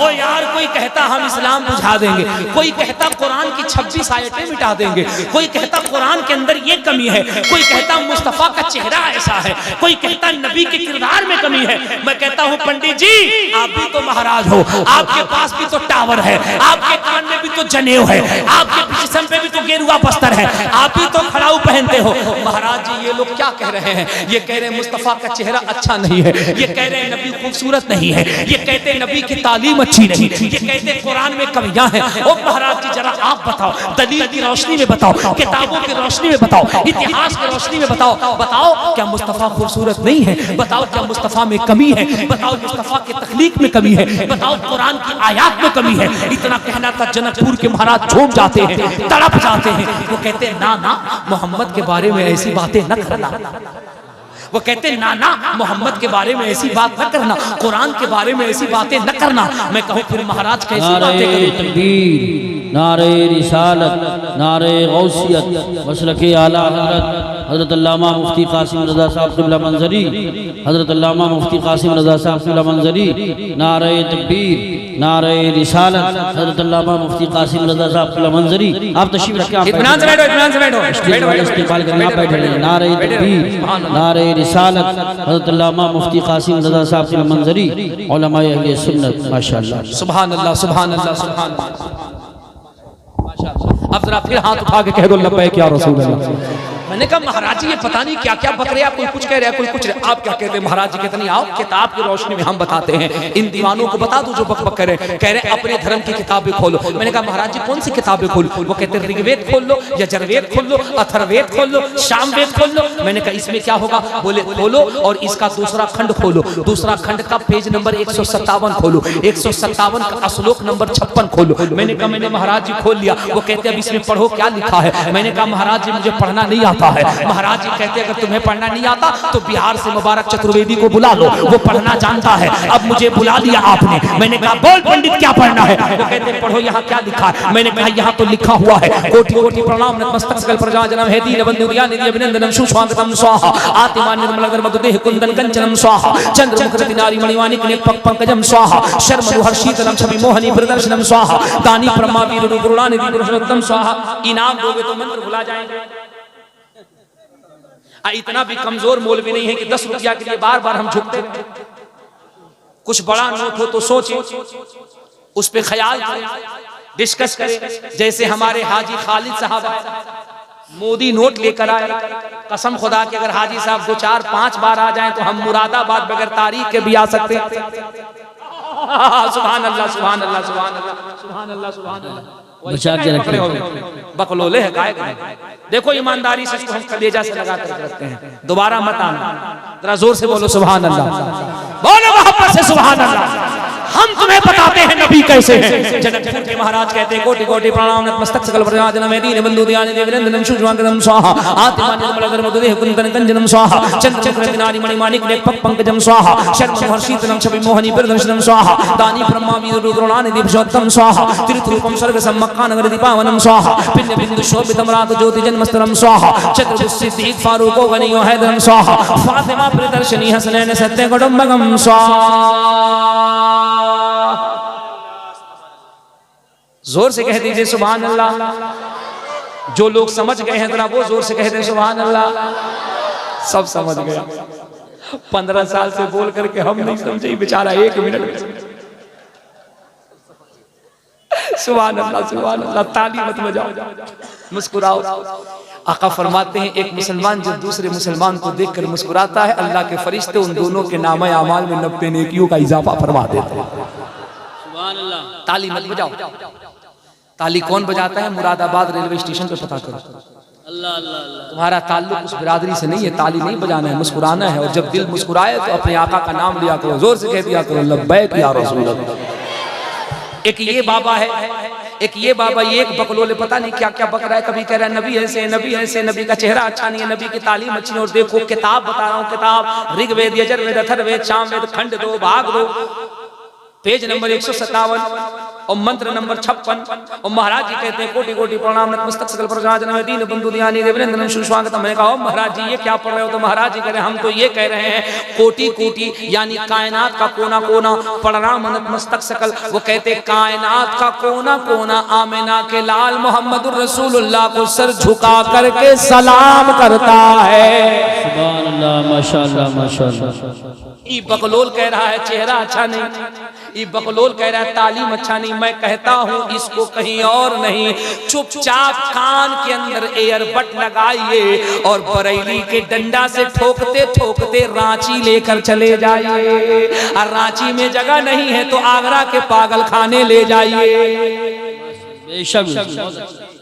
ओ यार, कोई कहता हम इस्लाम बुझा देंगे, कोई कहता कुरान की 26 आयतें मिटा देंगे, कोई कहता कुरान के अंदर ये कमी है, कोई कहता मुस्तफा का चेहरा ऐसा है, कोई कहता नबी के किरदार में कमी है। मैं कहता हूँ पंडित जी, आप भी तो महाराज हो, आपके पास भी तो टावर है, आपके कान में भी तो जनेऊ है, आपके जिस्म पे भी तो गेरुआ बस्तर है, आप भी तो खड़ाऊ पहनते हो। महाराज जी, ये लोग क्या कह रहे हैं? ये कह रहे हैं मुस्तफा का चेहरा अच्छा नहीं है, ये कह रहे हैं नबी खूबसूरत नहीं है, ये कहते हैं नबी की तालीम अच्छी नहीं, ये कहते हैं कुरान में कमियां हैं। ओ महाराज जी, जरा आप बताओ, दलील की रोशनी में बताओ, किताबों की रोशनी में बताओ, इतिहास की रोशनी में बताओ, बताओ क्या मुस्तफा खूबसूरत नहीं है? बताओ क्या मुस्तफा में कमी है? बताओ मुस्तफा की तख्लीक में कमी है? बताओ कुरान की आयात में कमी है? इतना कहना था, जनकपुर के महाराज झूम जाते हैं, तड़प जाते हैं। वो कहते हैं ना ना, मोहम्मद के बारे में ऐसी बातें न करना। वो कहते हैं ना ना, मोहम्मद के बारे में ऐसी बात न करना, कुरान के बारे में ऐसी बातें न करना। मैं कहूँ फिर महाराज कैसी बातें करें? नारे रिसालत, नारे गौसियत, मसलके आला हज़रत अल्लामा मुफ्ती कासिम रज़ा साहब क़िबला मंज़री, हज़रत अल्लामा मुफ्ती कासिम रज़ा साहब क़िबला मंज़री, नारे तकबीर, नारे रिसालत, हज़रत अल्लामा मुफ्ती कासिम रज़ा साहब क़िबला मंज़री। आप तशरीफ़ रखें, आप इत्मीनान से बैठो, इत्मीनान से बैठो, इस्तेमाल करें, आप बैठे रहें। नारे तकबीर, नारे रिसालत, हज़रत अल्लामा मुफ्ती कासिम रज़ा साहब क़िबला मंज़री, उलमाए अहले सुन्नत। माशाअल्लाह, सुभान अल्लाह, सुभान अल्लाह, सुभान अल्लाह। अब जरा फिर हाथ उठा के कह दो लब्बैक या रसूल अल्लाह। मैंने कहा महाराज जी, ये पता नहीं क्या क्या बक रहे हैं, कोई कुछ कह रहा है, कोई कुछ आप क्या कहते हैं? महाराज जी कहते नहीं, आओ किताब की रोशनी में हम बताते हैं, इन दीवानों को बता दो जो बक बक करे, कह रहे अपने धर्म की किताबें खोलो। मैंने कहा महाराज जी कौन सी किताबें खोलो? वो कहते हैं ऋग्वेद खोल लो, यजुर्वेद खोल लो, अथर्ववेद खोल लो, सामवेद खोल लो। मैंने कहा इसमें क्या होगा? बोले खोलो और इसका दूसरा खंड खोलो, दूसरा खंड का पेज नंबर 157 खोलो, 157 का श्लोक नंबर 56 खोलो। मैंने कहा मैंने महाराज जी खोल लिया। वो कहते अब इसमें पढ़ो क्या लिखा है? मैंने कहा महाराज जी मुझे पढ़ना नहीं आता है। महाराज जी कहते अगर तुम्हें पढ़ना नहीं आता तो बिहार से मुबारक चतुर्वेदी को बुला लो, वो पढ़ना जानता है। अब मुझे बुला लिया आपने। मैंने कहा बोल पंडित क्या पढ़ना है? वो कहते पढ़ो यहाँ क्या लिखा है? मैंने कहा यहाँ तो लिखा हुआ है कोटि कोटि प्रणाम नतमस्तक सकल प्रजाजनम हेति नवन्युरिया निधि अभिनंदनम सुस्वागतम स्वाहा आतिमान निर्मलगर मधुदेह कुंदन कंचनम स्वाहा चंद्रमुख रतिनारी मणिवाणिक नेत्र पंकजम स्वाहा शर्म हर्षीतलम छवि मोहनी प्रदर्शनम स्वाहा दानी ब्रह्मा वीर गुरुणानिधि पुरुषोत्तम स्वाहा। इनाम दोगे तो मंत्र भुला जाएंगे। इतना भी कमजोर मौलवी नहीं है कि 10 रुपया के लिए बार बार हम झुकते। कुछ बड़ा नोट हो तो सोचे, उस पे ख्याल करें, डिस्कस करें। जैसे हमारे हाजी खालिद साहब मोदी नोट लेकर आए, कसम खुदा के अगर हाजी साहब 2 4 5 बार आ जाएं तो हम मुरादाबाद बगैर तारीख के भी आ सकते। सुभान अल्लाह, सुभान अल्लाह, सुभान अल्लाह, सुभान अल्लाह, सुभान अल्लाह। बचा के रखे बकलोले है काय का। देखो ईमानदारी से इसको हम कलेजा से लगा कर रखते हैं। दोबारा मत आना, जरा जोर से बोलो सुभान अल्लाह, बोलो मोहब्बत से सुभान अल्लाह। हम तुम्हें बताते हैं नबी कैसे हैं। जनकपुर के महाराज कहते हैं कोटि कोटि प्रणाम नतमस्तक सकल प्रजाजनम हेति नवन्युरियानि देवनंदनम सुस्वागतम स्वाहा आतिमान निर्मलगर मधुदेह कुंदन कंचनम स्वाहा चंद्रमुख रतिनारी मणिमाणिक नेत्र पंकजम स्वाहा शर्म हर्षीतलम छवि मोहनी प्रदर्शनम स्वाहा दानी ब्रह्मा वीर गुरुणानिधि पुरुषोत्तम स्वाहा तीर्थरूपम स्वर्ग सम्मक्का नगर दीपावनम स्वाहा पिंड बिंदु शोभितम रात ज्योति जन्मस्तरम स्वाहा चतुर्भुज सिद्दीक फारूको गनियो हैदरम स्वाहा फातिमा प्रदर्शनी हसनैन सत्य कुटुंबकम स्वाहा। जोर से कह दीजिए सुभान अल्लाह। जो लोग समझ गए हैं जरा वो जोर से कह दे सुभान अल्लाह। सब समझ गया। 15 साल से बोल करके हम नहीं समझे, बेचारा 1 मिनट में। सुभान अल्लाह, सुभान अल्लाह। ताली मत बजाओ, मुस्कुराओ। आका फरमाते हैं एक मुसलमान जब दूसरे मुसलमान को देखकर मुस्कुराता है, अल्लाह के फरिश्ते उन दोनों के नामे अमाल में 90 नेकियों का इजाफा फरमा देते हैं। सुभान अल्लाह। ताली मत बजाओ। ताली कौन बजाता है? मुरादाबाद रेलवे स्टेशन पे पता करो। अल्लाह अल्लाह। तुम्हारा ताल्लुक उस बिरादरी से नहीं है। ताली नहीं बजाना है, मुस्कुराना है। और जब दिल मुस्कुराए तो अपने आका का नाम लिया करो, जोर से कह दिया करो लब्बैक या रसूल अल्लाह। एक ये बाबा है, एक ये बाबा, ये एक बकलोले पता नहीं क्या क्या बक रहा है। कभी कह रहा है नबी ऐसे, नबी ऐसे, नबी का चेहरा अच्छा नहीं है, नबी की तालीम अच्छी नहीं। और देखो किताब बता रहा हूँ, किताब ऋग्वेद, यजुर्वेद, अथर्ववेद, सामवेद, खंड 2 भाग 2। पेज नंबर 157 और मंत्र नंबर 56। और महाराज जी कहते हैं कोटि कोटि प्रणाम नतमस्तक सकल प्रजाजन में दीन बंधु दयानी देवरेंद्रम सुस्वागतम। मैंने कहा महाराज जी ये क्या पढ़ रहे हो? तो महाराज जी कह रहे हैं हम तो ये कह रहे हैं कोटि कोटि यानी कायनात का कोना कोना प्रणाम नतमस्तक सकल। वो कहते कायनात का कोना कोना आमिना के लाल मोहम्मद रसूलुल्लाह को सर झुका करके सलाम करता है। सुभान अल्लाह, माशाअल्लाह माशाअल्लाह। ई बकलोल कह रहा है चेहरा अच्छा नहीं, ये बकलोल कह रहा है तालीम अच्छा नहीं। मैं कहता हूँ इसको कहीं और नहीं, चुपचाप कान के अंदर एयरबड लगाइए और बरेली के डंडा से ठोकते ठोकते रांची लेकर चले जाइए। और रांची में जगह नहीं है तो आगरा के पागल खाने ले जाइए।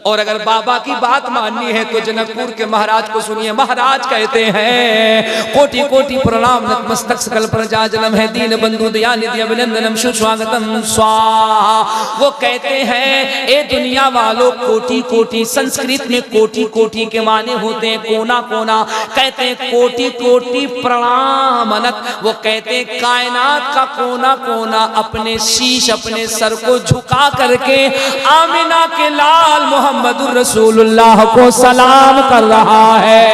और अगर बाबा की बात माननी है तो जनकपुर के महाराज को सुनिए। महाराज कहते हैं कोटि कोटि प्रणाम नतमस्तक सकल प्रजा जन्म है दीन बंधु दयानिधि अभिनंदनम सुस्वागतम स्वाहा। वो कहते हैं ए दुनिया वालों कोटि कोटि, संस्कृत में कोटि कोटि के माने होते हैं कोना कोना। कहते हैं कोटि कोटि प्रणामनत। वो कहते हैं कायनात का कोना कोना अपने शीश अपने सर को झुका करके आमिना के लाल मोहम्मदुर रसूलुल्लाह को सलाम कर रहा है।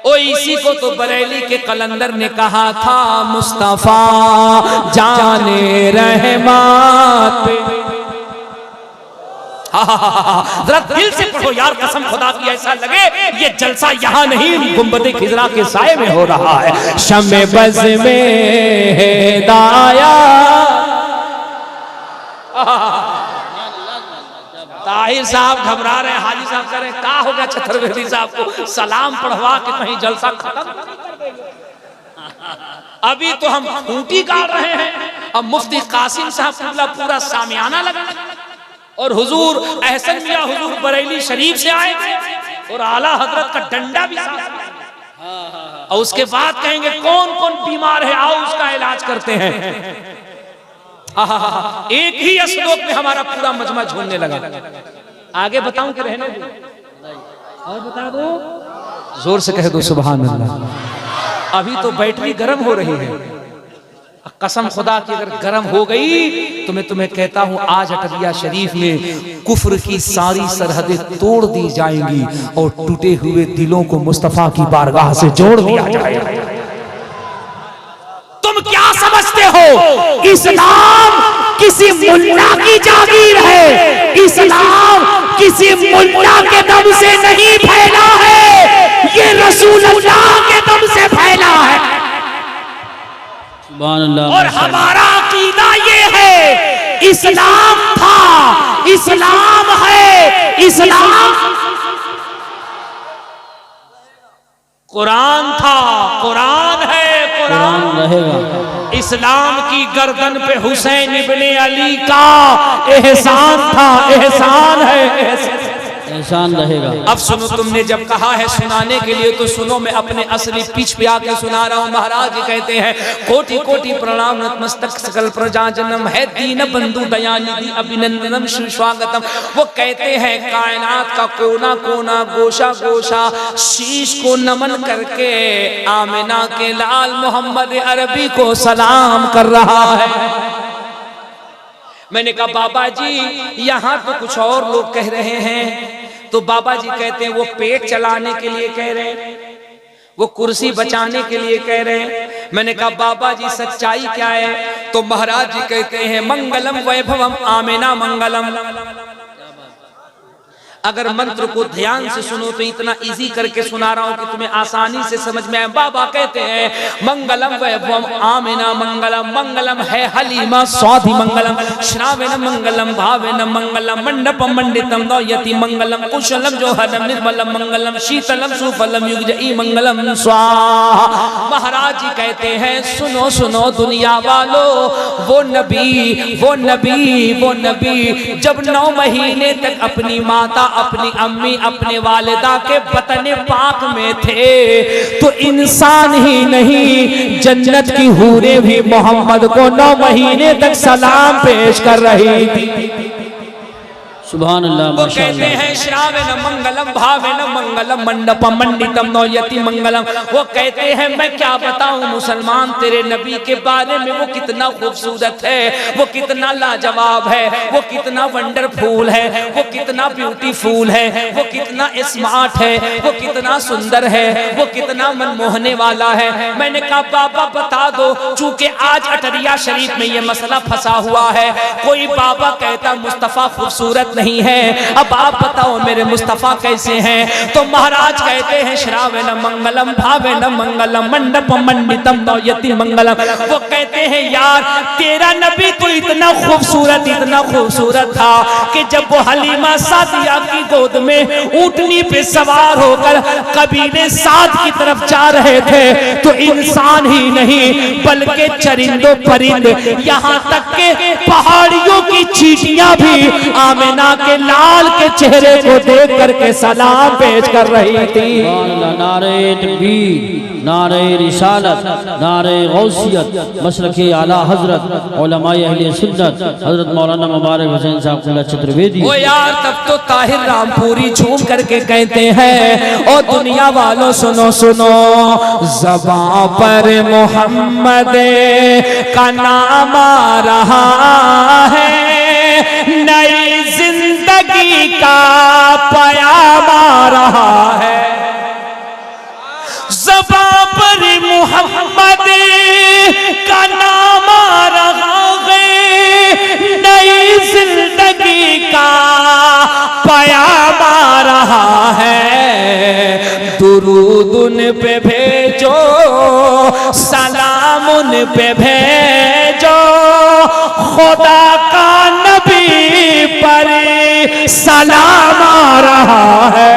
ओ इसी को तो बरेली के कलंदर ने कहा था मुस्तफा जाने रहमत। जरा दिल से पढ़ो यार, कसम खुदा की ऐसा लगे ये जलसा यहाँ नहीं गुंबद खिजरा के साये में हो रहा है। शमे बज़ में हिदाया ताहिर साहब घबरा रहे हैं, हाजी साहब कह रहे हैं क्या हो गया चतुर्वेदी साहब को सलाम पढ़वा के कहीं जलसा खत्म कर देंगे। अभी तो हम खूंटी गाड़ रहे हैं, अब मुफ्ती कासिम साहब पूरा सामियाना लगा और हुजूर अहसन मियां हुजूर बरेली शरीफ से आए और आला हजरत का डंडा भी साथ और उसके बाद कहेंगे कौन कौन बीमार है आओ उसका इलाज करते हैं। एक ही श्लोक में हमारा पूरा मजमा झूमने लगा। आगे बताऊं कि रहने दो और बता दो? जोर से कह दो सुभान अल्लाह। अभी तो बैटरी गर्म हो रही है, कसम खुदा की अगर गर्म हो गई तो मैं तुम्हें कहता हूं आज अटरिया शरीफ में कुफ्र की सारी सरहदें तोड़ दी जाएंगी और टूटे हुए दिलों को मुस्तफा की बारगाह से जोड़ दिया जाएगा। तुम क्या समझते हो इस्लाम किसी मुल्ला की जागीर है? इस्लाम किसी मुल्ला के दम से नहीं फैला है, ये रसूलुल्लाह के दम से फैला है। और हमारा अकीदा ये है इस्लाम था, इस्लाम है, इस्लाम कुरान था, कुरान है, कुरान रहेगा। इस्लाम की गर्दन पे हुसैन इब्ने अली का एहसान था, एहसान है, एहसान रहेगा। अब सुनो, तुमने जब कहा है सुनाने के लिए तो सुनो, मैं अपने असली पिच पे आके सुना रहा हूँ। महाराज कहते हैं कोटि कोटि प्रणाम नतमस्तक सकल प्रजा जन्म है दीन बंधु दयानिधि अभिनंदनम सुस्वागतम। वो कहते हैं कायनात का कोना कोना गोशा गोशा शीश को नमन करके आमिना के लाल मोहम्मद अरबी को सलाम कर रहा है। मैंने कहा बाबा जी यहाँ तो कुछ और लोग कह रहे हैं। तो बाबा जी कहते हैं वो पेट चलाने के लिए कह रहे हैं, वो कुर्सी बचाने के लिए कह रहे हैं। मैंने कहा बाबा जी सच्चाई क्या है? तो महाराज जी कहते हैं मंगलम वैभवम आमिना मंगलम। अगर मंत्र को ध्यान से सुनो तो इतना इजी करके सुना रहा हूं कि तुम्हें आसानी से समझ में आए। बाबा कहते हैं मंगलम वैभवम आमिना मंगलम। मंगलम है हलीमा स्वाधि मंगलम, श्रावेन मंगलम भावेन मंगलम, मंडपम मंडितम दौयति मंगलम, कुशलम जोहरम निर्मलम मंगलम, शीतलम सुफलम युगजई मंगलम स्वाहा। महाराज जी कहते हैं सुनो सुनो दुनिया वालों, वो नबी वो नबी वो नबी जब 9 महीने तक अपनी माता अपनी अम्मी अपने वालिदा के बतन पाक में थे तो इंसान ही नहीं जन्नत की हूरें भी मोहम्मद को 9 महीने तक सलाम पेश कर रही थी। सुभान अल्लाह वो कहते हैं श्रावण मंगलम भावेन मंगलम मंडप मंडितम नौयति मंगलम। वो कहते हैं मैं क्या बताऊं मुसलमान तेरे नबी के बारे में, वो कितना खूबसूरत है, वो कितना लाजवाब है, वो कितना वंडरफुल है, वो कितना ब्यूटीफुल है, वो कितना स्मार्ट है, वो कितना सुंदर है, वो कितना मनमोहने वाला है। मैंने कहा बाबा बता दो, चूंकि आज अटरिया शरीफ में ये मसला फंसा हुआ है। कोई बाबा कहता मुस्तफा खूबसूरत नहीं है, अब आप बताओ मेरे मुस्तफा कैसे हैं। तो महाराज कहते हैं श्रावण मंगलम भावेन मंगलम मंडप मंडितम नौयति मंगलम। वो कहते हैं यार तेरा नबी तो इतना खूबसूरत था कि जब वो हलीमा सादिया की गोद में ऊंटनी पे सवार होकर कबीले साद की तरफ जा रहे थे तो इंसान ही नहीं बल्कि चरिंदों परिंद, यहाँ तक के पहाड़ियों की चींटियां भी आमिना के लाल के चेहरे को देख करके सलाम पेश कर रही थी। नारे तकबीर, नारे रिसालत, नारे गौसियत, मसलके आला हजरत उलमाए अहले सुन्नत हजरत मौलाना मुबारक हुसैन साहब चतुर्वेदी। ओ यार तब तो ताहिर रामपुरी झूम करके कहते हैं और दुनिया वालों सुनो सुनो, ज़बां पर मोहम्मद का नाम आ रहा है, नई जिंदगी का पयाम आ रहा है। ज़बां पर मोहम्मद का नाम आ रहा है, नई जिंदगी का पयाम आ रहा है। दुरूद उन पे भेजो, सलाम उन पे भेजो, खुदा का नबी पर सलाम आ रहा है।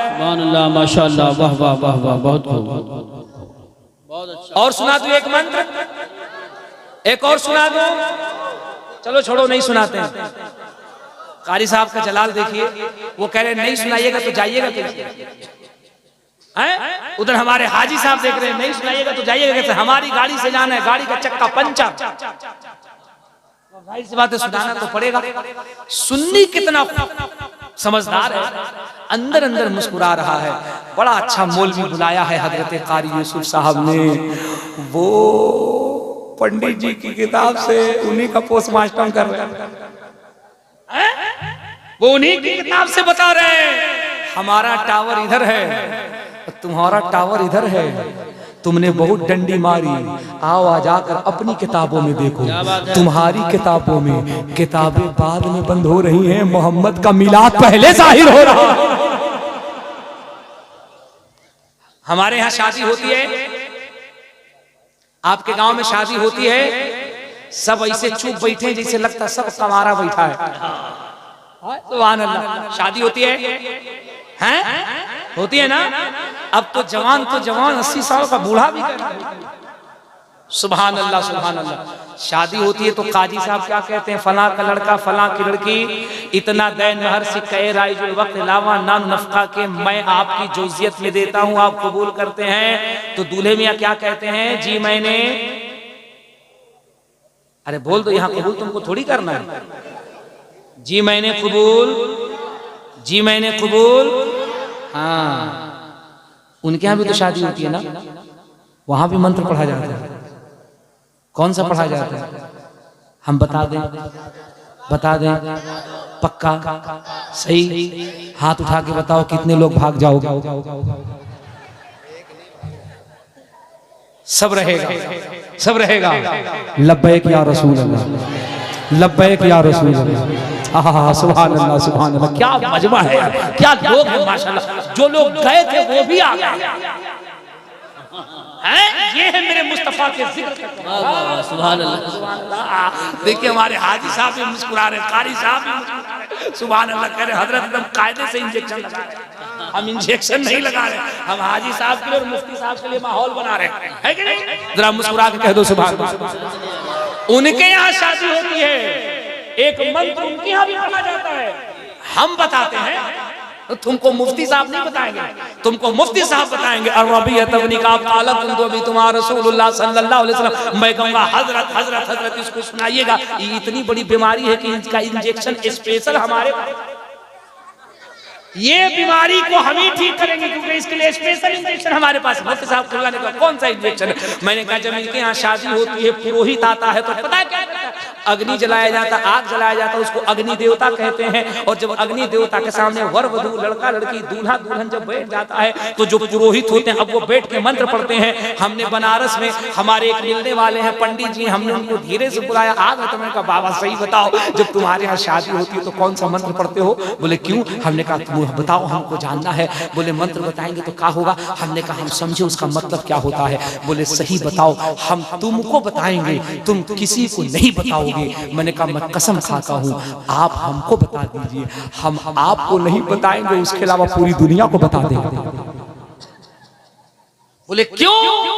सुभान अल्लाह, माशाअल्लाह, वाह वाह वाह वाह, बहुत खूब, बहुत अच्छा। और सुना दो एक मंत्र, एक और सुना दो। चलो छोड़ो नहीं सुनाते हैं। कारी साहब का जलाल देखिए, वो कह रहे नहीं सुनाइएगा तो जाइएगा कैसे? उधर हमारे हाजी साहब देख रहे हैं नहीं सुनाइएगा तो जाइएगा कैसे? हमारी गाड़ी से जाना है, गाड़ी का चक्का पंचर, जाहिर सी बात है सुनाना तो पड़ेगा। सुन्नी कितना समझदार है, अंदर अंदर मुस्कुरा रहा है। बड़ा अच्छा मौलवी बुलाया है हजरत कारी यूसुफ साहब ने, वो पंडित जी की किताब से उन्हीं का पोस्टमार्टम कर रहे हैं, वो उन्हीं की किताब से बता रहे हैं हमारा टावर इधर है, तुम्हारा टावर इधर है, तुमने बहुत डंडी मारी, आओ आ जाकर अपनी किताबों में देखो। तुम्हारी किताबों में किताबें बाद में बंद हो रही हैं, मोहम्मद का मिलाद पहले जाहिर हो रहा है। हमारे यहाँ शादी होती है, आपके गांव में शादी होती है, सब ऐसे चुप बैठे जैसे लगता सब कमारा बैठा है। सुभान अल्लाह, शादी होती है होती है ना। अब तो जवान 80 साल का बूढ़ा भी कर रहा है। सुभान अल्लाह सुभान अल्लाह। शादी होती है तो काजी साहब क्या कहते हैं, फला का लड़का फला की लड़की, इतना दैन महर सिक्के राइजुल वक्त लावा नाम नफका के मैं आपकी जोजियत में देता हूं, आप कबूल करते हैं। तो दूल्हे मियां क्या कहते हैं, जी मैंने, अरे बोल दो यहाँ कबूल तुमको थोड़ी करना है, जी मैंने कबूल, जी मैंने कबूल। हाँ उनके यहाँ भी तो शादी होती है ना, वहां भी मंत्र पढ़ा जाता है। कौन सा पढ़ा जाता है हम बता दें पक्का सही? हाथ उठा के बताओ कितने लोग भाग जाओगे? सब रहेगा, सब रहेगा। लब्बैक या रसूल अल्लाह, लब्बैक या रसूल अल्लाह। आहा सुभान अल्लाह सुभान अल्लाह, क्या मजमा है यार, क्या लोग हैं माशाल्लाह। जो लोग गए थे वो भी आ गए हैं। ये है मेरे मुस्तफा के जिक्र का। सुभान अल्लाह। देखिए हमारे हाजी साहब भी मुस्कुरा रहे, कारी साहब भी मुस्कुरा रहे। सुभान अल्लाह कह रहे हजरत एकदम कायदे से इंजेक्शन लगा रहे। हम इंजेक्शन नहीं लगा रहे, हम हाजी साहब के लिए और मुफ्ती साहब के लिए माहौल बना रहे हैं कि नहीं? जरा मुस्कुरा के कह दो सुभान अल्लाह। उनके यहाँ शादी होती है, एक मंत्र उनके यहाँ भी पढ़ा जाता है। हम बताते हैं तो तुमको मुफ्ती साहब नहीं बताएंगे, तुमको मुफ्ती साहब बताएंगे। मैं कहूँगा हजरत हजरत हजरत इसको सुनाइएगा, ये इतनी बड़ी बीमारी है कि इसका इंजेक्शन स्पेशल हमारे, ये बीमारी को हम ही ठीक करेंगे क्योंकि इसके लिए स्पेशल इंजेक्शन हमारे पास। मुफ्ती साहब ने कहा कौन सा इंजेक्शन है? मैंने कहा जब इनके यहाँ शादी होती है, पुरोहित आता है तो पता है क्या करता है? अग्नि जलाया जाता, आग जलाया जाता, उसको अग्नि देवता कहते हैं। और जब अग्नि देवता के सामने वर वधू, लड़का लड़की, दूल्हा दुल्हन जब बैठ जाता है तो जो पुरोहित होते हैं अब वो बैठ के मंत्र पढ़ते हैं। हमने बनारस में हमारे एक मिलने वाले हैं पंडित जी, हमने उनको धीरे से बुलाया, आ गए तो मैंने कहा बाबा सही बताओ, जब तुम्हारे यहाँ शादी होती है तो कौन सा मंत्र पढ़ते हो? बोले क्यों? हमने कहा तुम बताओ, हमको जानना है। बोले मंत्र बताएंगे तो क्या होगा? हमने कहा हम समझे उसका मतलब क्या होता है। बोले सही बताओ, हम तुमको बताएंगे, तुम किसी को नहीं बताओगे। मैंने कहा मैं कसम खाता हूँ आप हमको बता दीजिए, हम आपको नहीं बताएंगे, उसके अलावा पूरी दुनिया को बता देंगे। बोले क्यों?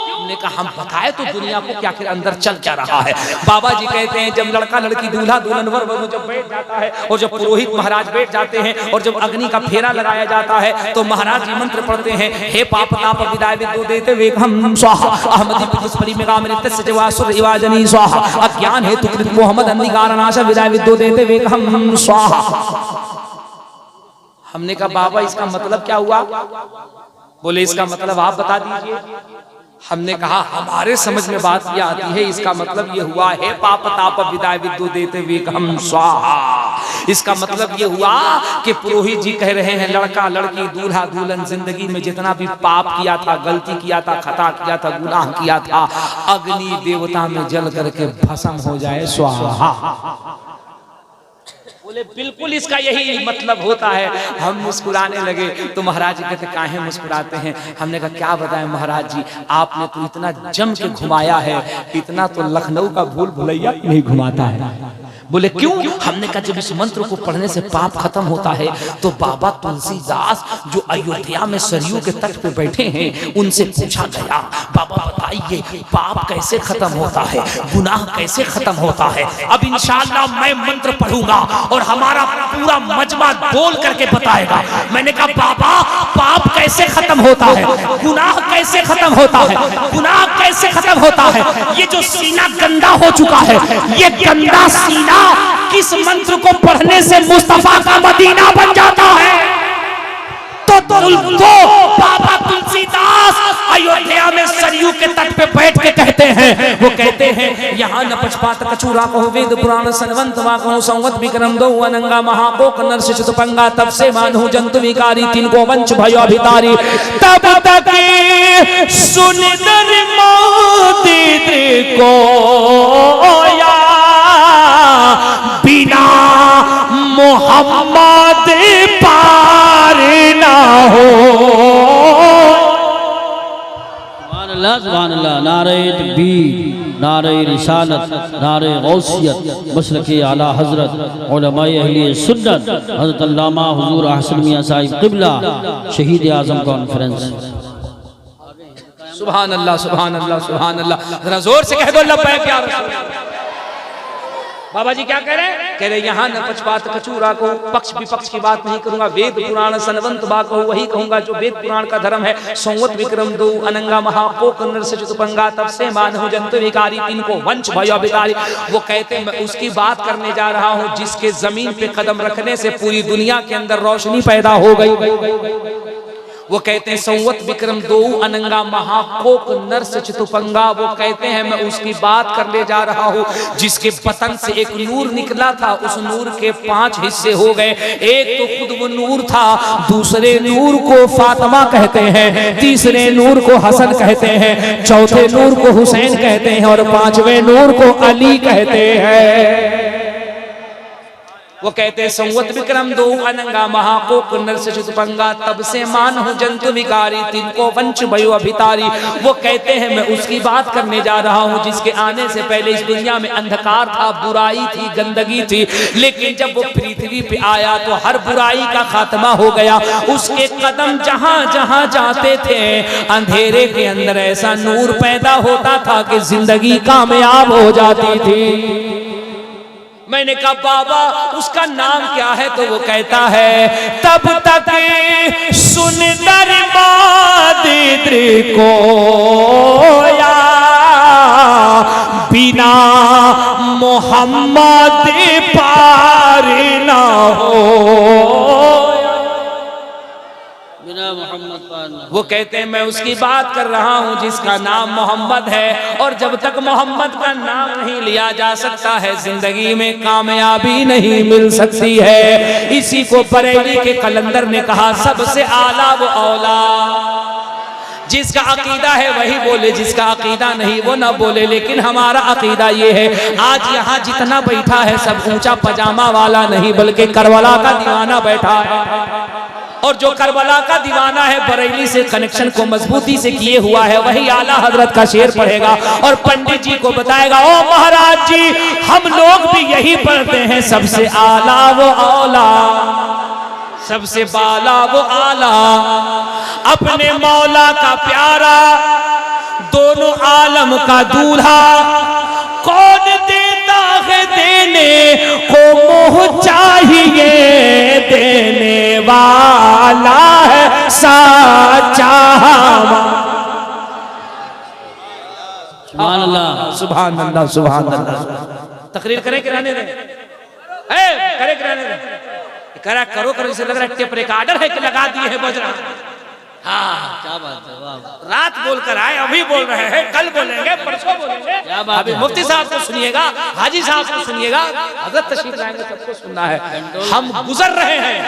हमने कहा हम बताए तो दुनिया को क्या आखिर अंदर चल क्या रहा है। बाबा जी कहते हैं जब लड़का लड़की, दूल्हा दुल्हन, वर वधू जब बैठ जाता है और जब पुरोहित महाराज बैठ जाते हैं और जब अग्नि का फेरा लगाया जाता है तो महाराज जी मंत्र पढ़ते हैं, हे पाप ताप विदाय विद्यो देते वेगम स्वाहा अहमदी पुष्परी मेगा मृत्य जवासुर इवाजनी स्वाहा अज्ञान हेतु कृत मोहम्मद अंधिकारनाश विदाय विद्यो देते वेगम स्वाहा। हमने कहा बाबा इसका मतलब क्या हुआ? बोले इसका मतलब आप बता दीजिए। हमने कहा हमारे समझ में बात यह आती है, इसका मतलब ये हुआ है पाप ताप विदाय विद्यो देते वेगम स्वाहा। इसका मतलब ये हुआ कि पुरोहित जी कह रहे हैं लड़का लड़की, दूल्हा दुल्हन जिंदगी में जितना भी पाप किया था, गलती किया था, खता किया था, गुनाह किया था, अग्नि देवता में जल करके भस्म हो जाए स्वाहा। बोले बिल्कुल इसका यही मतलब होता है। हम मुस्कुराने लगे तो महाराज जी कहते काहे मुस्कुराते हैं? हमने कहा क्या बताएं महाराज जी, आपने तो इतना जम के घुमाया है, इतना तो लखनऊ का भूल भुलैया नहीं घुमाता है। बोले क्यों? हमने कहा जब इस मंत्र को पढ़ने से पाप खत्म होता है तो बाबा तुलसीदास जो अयोध्या में सरयू के तट पे बैठे हैं उनसे पूछा गया, बाबा बताइए पाप कैसे खत्म होता है, गुनाह कैसे खत्म होता है? अब इंशाअल्लाह मैं मंत्र पढ़ूंगा और हमारा पूरा मजमा बोल करके बताएगा। मैंने कहा बाबा पाप कैसे खत्म होता है, गुनाह कैसे खत्म होता है, गुनाह कैसे खत्म होता है? ये जो सीना गंदा हो चुका है, ये गंदा सीना किस मंत्र को पढ़ने से मुस्तफा का मदीना बन जाता है? तो बाबा तुलसीदास अयोध्या में सरयू के तट पे बैठ के कहते हैं, वो कहते हैं यहाँ न पक्षपात कछुरा कहो वेद पुराण सनवंत वा कहो संवत विक्रम दो अनंगा महाकोक नरसिंह चतुपंगा तब से मानहु जंतु विकारी तीन को वंश भयो अभितारी तब तक सुन दर मोदी को या बिना मोहम्मद पार ना हो। सुभान अल्लाह, नारे तकबीर, नारे रिसालत, नारे गौसियत, मसलके आला हजरत उलमाए अहले सुन्नत हज़रत अल्लामा हुजूर अहसन मियां साहिब क़िबला शहीद आज़म कॉन्फ्रेंस। सुभान अल्लाह सुभान अल्लाह सुभान अल्लाह। जरा जोर से कह दो लब्बैक या रसूल अल्लाह। बाबा जी क्या कह रहे हैं? कह रहे यहाँ न पक्षपात कचूरा को, पक्ष विपक्ष की बात नहीं करूंगा, वेद पुराण सनवंत बा कहूँ वही कहूंगा जो वेद पुराण का धर्म है। संवत विक्रम दो अनंगा महाकोक नरसिंह चतुपंगा तब से मानहु जंतु विकारी तीन को वंश भयो अभितारी। वो कहते हैं मैं उसकी बात करने जा रहा हूँ जिसके जमीन पे कदम रखने से पूरी दुनिया के अंदर रोशनी पैदा हो गई। वो कहते हैं संवत विक्रम दो अनंगा महाकोक नरस चतुपंगा। वो कहते हैं मैं उसकी बात करने जा रहा हूँ जिसके बतन से एक नूर निकला था, उस नूर के 5 हिस्से हो गए। एक तो खुद वो नूर था, दूसरे नूर को फातिमा कहते हैं, तीसरे नूर को हसन कहते हैं, चौथे नूर को हुसैन कहते हैं और 5वें नूर को अली कहते हैं। वो कहते हैं संवत विक्रम दो अनंगा महाकोक नरसिंह चतुपंगा तब से मानहु जंतु विकारी तिनको वंश भयो अभितारी। वो कहते हैं मैं उसकी बात करने जा रहा हूँ जिसके आने से पहले इस दुनिया में अंधकार था, बुराई थी, गंदगी थी, लेकिन जब वो पृथ्वी पे आया तो हर बुराई का खात्मा हो गया। उसके कदम जहां जहां जाते थे अंधेरे के अंदर ऐसा नूर पैदा होता था कि जिंदगी कामयाब हो जाती थी। मैंने कहा बाबा उसका नाम क्या है? तो वो कहता है तब तक सुंदर मादिद्र को या बिना मोहम्मद पार ना हो। वो कहते हैं मैं उसकी बात कर रहा हूं जिसका नाम मोहम्मद है, और जब तक मोहम्मद का नाम नहीं लिया जा सकता है जिंदगी में कामयाबी नहीं मिल सकती है। इसी को बरेली के कलंदर ने कहा सबसे आला वो औला। जिसका अकीदा है वही बोले, जिसका अकीदा नहीं वो ना बोले। लेकिन हमारा अकीदा ये है, आज यहाँ जितना बैठा है सब ऊंचा पजामा वाला नहीं बल्कि करबला का दीवाना बैठा है, और जो करबला का दीवाना है बरेली से कनेक्शन को मजबूती से किए हुआ है वही आला हजरत का शेर पढ़ेगा और पंडित जी को बताएगा ओ महाराज जी हम लोग भी यही पढ़ते हैं सबसे आला वो औला, सबसे बाला वो आला, अपने मौला का प्यारा, दोनों आलम का दूल्हा, कौन देता है देने को मोह चाहिए, देने वाला है साचा। सुभान अल्लाह सुभान अल्लाह सुभान अल्लाह। तकरीर करें कि रहने दें? करे कि रहने दें? करा करो करो, इसे लग रहा है टेप रिकॉर्डर है कि लगा दिए है बज रहा। हाँ क्या बात है, वाह। रात बोलकर आए, अभी बोल रहे हैं, कल बोलेंगे, परसों बोलेंगे। क्या बात अभी है? मुफ्ती साहब को सुनिएगा, हाजी साहब को सुनिएगा, हजरत तशरीफ लाएंगे, सबको सुनना है। हम गुजर रहे हैं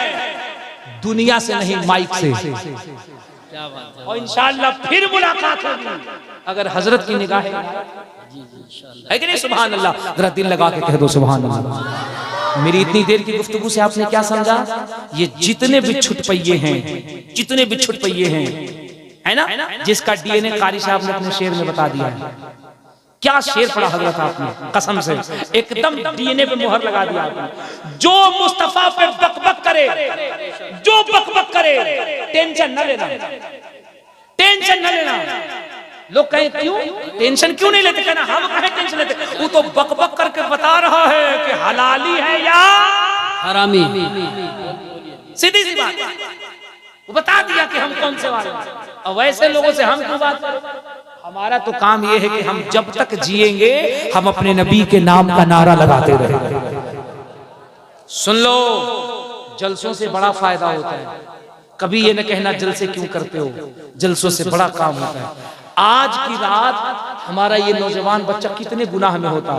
दुनिया से नहीं माइक से, क्या बात है, और इंशाअल्लाह फिर मुलाकात होगी अगर हजरत की निगाह है कि नहीं। सुभान अल्लाह। जरा दिल लगा के कह दो सुभान अल्लाह। मेरी इतनी देर की गुफ्तगू से आपने क्या समझा? ये जितने भी छुटपइये हैं, जितने भी छुटपइये हैं, है ना, जिसका डीएनए कारी साहब ने अपने शेर में बता दिया है। क्या शेर पढ़ा हजरत आपने, कसम से एकदम डीएनए पे मुहर लगा दिया आपने। जो मुस्तफा पे बकबक करे, जो बकबक करे, टेंशन न लेना, टेंशन न लेना। लोग कहें क्यों टेंशन क्यों नहीं लेते? कहना हम कहें टेंशन लेते, वो तो बकबक करके बता रहा है कि हलाली है या हरामी। सीधी सी बात, वो बता दिया कि हम कौन से वाले। और वैसे लोगों से हम क्यों बात करें? हमारा तो काम ये है कि हम जब तक जिएंगे हम अपने नबी के नाम का नारा लगाते रहेंगे। सुन लो, जलसों से बड़ा फायदा होता है। कभी ये न कहना जलसे क्यों करते हो, जलसों से बड़ा काम होता है। आज की रात हमारा ये नौजवान बच्चा कितने गुनाह में होता,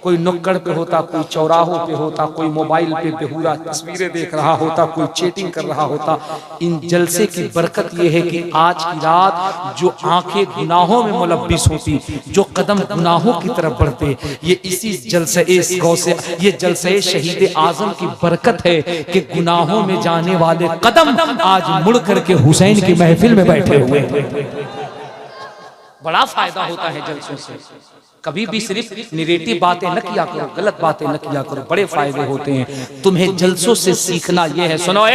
कोई नुक्कड़ पे होता, कोई चौराहों पे होता, कोई मोबाइल पे बेहुदा तस्वीरें देख रहा होता, कोई चैटिंग कर रहा होता। इन जलसे की बरकत ये है कि आज की रात जो आंखें गुनाहों में मुलब्बिस होती, जो कदम गुनाहों की तरफ बढ़ते, ये इसी जलसे गौसे, ये जलसे शहीद आजम की बरकत है कि गुनाहों में जाने वाले कदम आज मुड़ करके हुसैन की महफिल में बैठे हुए हैं। बड़ा फायदा होता है जलसों से। कभी भी सिर्फ निगेटिव बातें न किया करो, गलत बातें न किया करो, बड़े फायदे होते हैं। तुम्हें जलसों से सीखना यह है, सुनो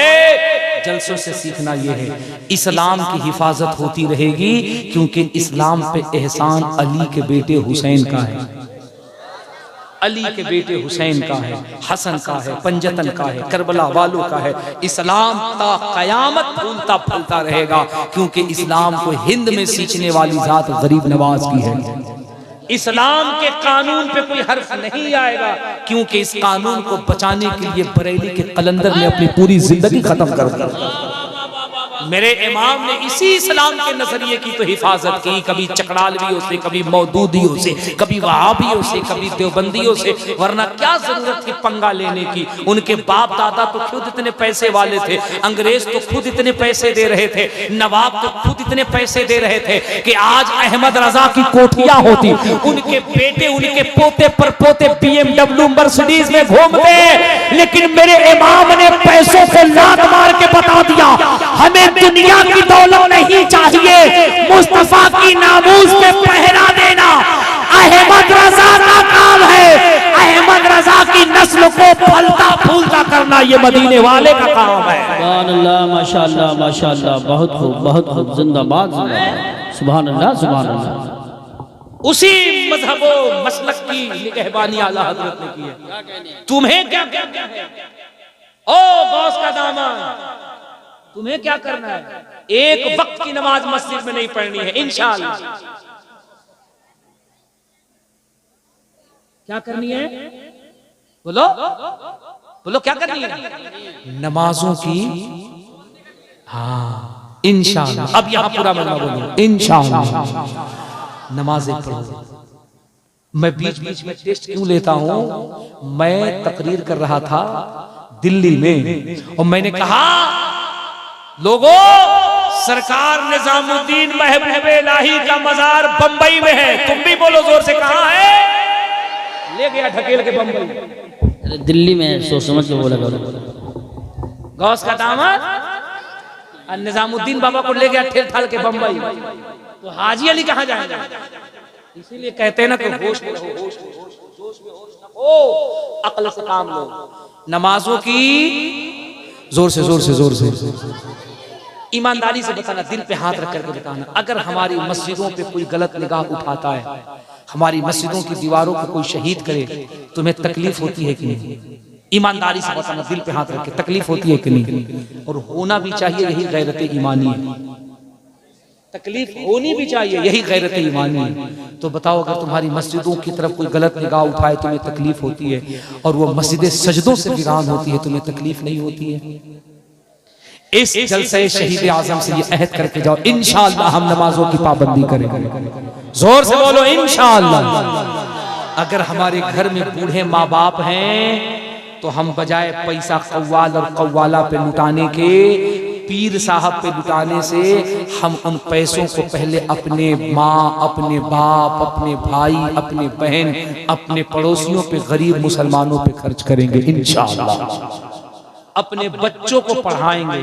जलसों से सीखना यह है, इस्लाम की हिफाजत होती रहेगी क्योंकि इस्लाम पे एहसान अली के बेटे हुसैन का है, अली के बेटे हुसैन का है, हसन का है, पंजतन का है, करबला वालों का है। इस्लाम ता कयामत फूलता फूलता रहेगा क्योंकि इस्लाम को हिंद में सींचने वाली जात गरीब नवाज की है। इस्लाम के कानून पे कोई हर्फ नहीं आएगा क्योंकि इस कानून को बचाने के लिए बरेली के कलंदर ने अपनी पूरी जिंदगी खत्म कर दी। मेरे इमाम ने इसी इस्लाम के नजरिए की तो हिफाजत की, कभी चकड़ालवियों से, कभी मौदूदियों से, कभी वहाबियों से, कभी देवबंदियों से, वरना क्या जरूरत थी पंगा लेने की। उनके बाप दादा तो खुद इतने पैसे वाले थे, अंग्रेज तो खुद इतने पैसे दे रहे थे, नवाब तो खुद इतने पैसे दे रहे थे कि आज अहमद रजा की कोठियां होती, उनके बेटे उनके पोते पर पोते BMW मर्सिडीज में घूमते। लेकिन मेरे इमाम ने पैसों से लात मार के बता दिया हमें दुनिया की दौलत नहीं चाहिए, मुस्तफा की नामूस पे पहरा देना अहमद रजा का काम है। अहमद रजा की नस्ल को फलता फूलता करना ये मदीने वाले का काम है। सुभान अल्लाह, माशाअल्लाह माशाअल्लाह, बहुत खूब बहुत खूब, जिंदाबाद जिंदाबाद, सुभान अल्लाह सुभान अल्लाह। उसी मजहब व मसलक की निगहबानी आला हजरत ने की है। तुम्हें क्या करना है ओ गौस का दामन, तुम्हें क्या करना है? एक वक्त की नमाज मस्जिद में नहीं पढ़नी है इंशाअल्लाह। क्या करनी है? बोलो बोलो, क्या करनी है? नमाजों की, हाँ इंशाअल्लाह। अब यहां पूरा मजमा बोलो, इंशाअल्लाह नमाजें पढ़ो। मैं बीच बीच में टेस्ट क्यों लेता हूं? मैं तकरीर कर रहा था दिल्ली में और मैंने कहा, लोगों सरकार निजामुद्दीन महबूब इलाही का मजार बंबई में है। तुम भी बोलो जोर से, कहां है? ले गया ढकेल के बंबई। दिल्ली में सोच समझ के बोला करो। गौस का दामन निजामुद्दीन बाबा को ले गया ठेल ठाल के बंबई, तो हाजी अली कहां जाएंगे? इसीलिए कहते हैं ना कि होश में रहो, होश में, जोश में होश ना हो, अक्ल से काम लो। नमाजों की जोर से जोर से जोर से ईमानदारी से बताना, दिल पे हाथ रख करके बताना। अगर हमारी मस्जिदों पे कोई गलत निगाह उठाता है, हमारी मस्जिदों की दीवारों को कोई शहीद करे, तुम्हें तकलीफ होती है कि नहीं? ईमानदारी से बताना, दिल पे हाथ रख के, तकलीफ होती है कि नहीं? और होना भी चाहिए, यही गैरत ईमानी है। तकलीफ होनी भी चाहिए, यही गैरत ईमानी है। तो बताओ, अगर तुम्हारी मस्जिदों की तरफ कोई गलत निगाह उठाए तुम्हें तकलीफ होती है, और वो मस्जिद सजदों से वीरान होती है, तुम्हें तकलीफ नहीं होती है? इस जलसे शहीद आजम से ये अहद करके जाओ, इंशाअल्लाह हम नमाजों की पाबंदी करेंगे। जोर से बोलो इंशाअल्लाह। अगर हमारे घर में बूढ़े माँ बाप हैं तो हम बजाय पैसा कव्वाल और कव्वाला पे लुटाने के, पीर साहब पे लुटाने से, हम उन पैसों को पहले अपने माँ, अपने बाप, अपने भाई, अपने बहन, अपने पड़ोसियों पे, गरीब मुसलमानों पे खर्च करेंगे इंशाअल्लाह। अपने बच्चों को पढ़ाएंगे।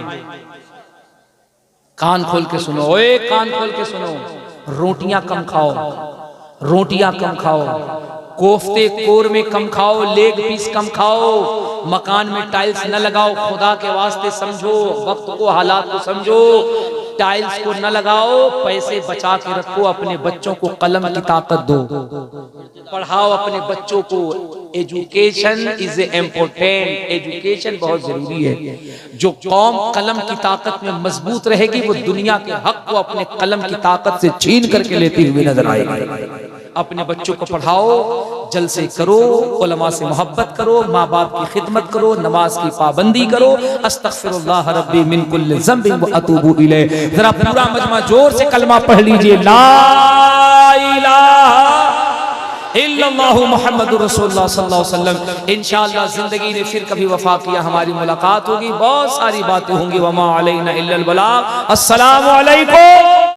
कान खोल के सुनो, ओए कान खोल के सुनो। रोटियां कम खाओ, रोटियां कम खाओ, कोफ्ते कोरमे कम खाओ, लेग पीस कम खाओ, मकान में टाइल्स न लगाओ, खुदा के वास्ते समझो, वक्त को, हालात को समझो, टाइल्स को न लगाओ, पैसे बचा के रखो, अपने बच्चों को कलम की ताकत दो, पढ़ाओ अपने बच्चों को। एजुकेशन इज इम्पोर्टेंट, एजुकेशन बहुत जरूरी है। जो कौम कलम की ताकत में मजबूत रहेगी, वो दुनिया के हक को अपने कलम की ताकत से छीन करके लेती हुई नजर आएगी। अपने बच्चों को पढ़ाओ, जलसे करो, उलमा से मोहब्बत करो, माँ बाप की खिदमत करो, नमाज की पाबंदी करो। अस्तगफिरुल्लाह रब्बी मिन कुल्लि ज़ंबिन व अतूबु इलैह। जरा पूरा मजमा जोर से कलमा पढ़ लीजिए, ला इलाहा इल्लल्लाहु मुहम्मदुर रसूलुल्लाह सल्लल्लाहु अलैहि वसल्लम। इंशाअल्लाह जिंदगी ने फिर कभी वफा किया, हमारी मुलाकात होगी, बहुत सारी बातें होंगी। वमा अलैना इल्लल बलाग। अस्सलामु अलैकुम।